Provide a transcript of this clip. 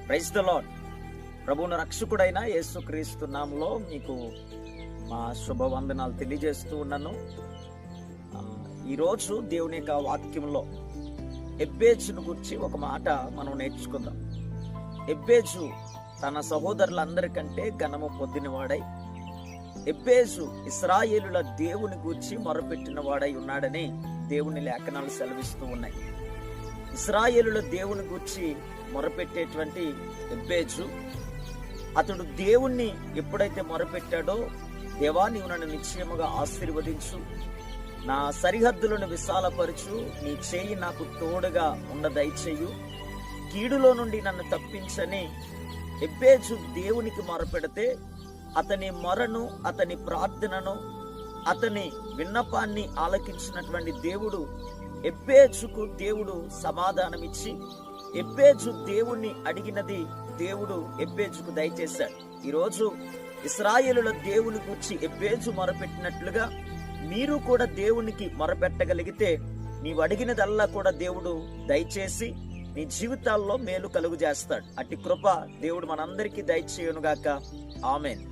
Praise the lord. ప్రభువును రక్షకుడైన యేసుక్రీస్తు నామములో మీకు మా శుభవందనాలు తెలియజేస్తూ ఉన్నాను. ఈరోజు దేవుని యొక్క వాక్యంలో ఎబ్బేజును గురించి ఒక మాట మనం నేర్చుకుందాం. ఎబ్బేజు తన సహోదరులందరికంటే ఘనము పొందినవాడై, ఎబ్బేజు ఇశ్రాయేలుల దేవుని గూర్చి మొరపెట్టిన వాడై ఉన్నాడని దేవుని లేఖనాలు సెలవిస్తూ ఉన్నాయి. ఇశ్రాయేలుల దేవుని గూర్చి మొరపెట్టేటువంటి ఎబ్బేజు, అతడు దేవుణ్ణి ఎప్పుడైతే మొరపెట్టాడో, దేవా నీవు నన్ను నిశ్చయముగా ఆశీర్వదించు, నా సరిహద్దులను విశాలపరచు, నీ చేయి నాకు తోడుగా ఉండ దయచేయు, కీడులో నుండి నన్ను తప్పించని ఎబ్బేజు దేవునికి మొరపెడితే, అతని మొరను, అతని ప్రార్థనను, అతని విన్నపాన్ని ఆలకించినటువంటి దేవుడు ఎబ్బేజుకు దేవుడు సమాధానమిచ్చి, ఎబ్బేజు దేవుణ్ణి అడిగినది దేవుడు ఎబ్బేజుకు దయచేశాడు. ఈరోజు ఇశ్రాయేలుల దేవుని గురించి ఎబ్బేజు మొరపెట్టినట్లుగా మీరు కూడా దేవునికి మొరపెట్టగలిగితే, నీవు అడిగినదల్లా కూడా దేవుడు దయచేసి నీ జీవితాల్లో మేలు కలుగు చేస్తాడు. అట్టి కృప దేవుడు మనందరికీ దయచేయునుగాక. ఆమేన్.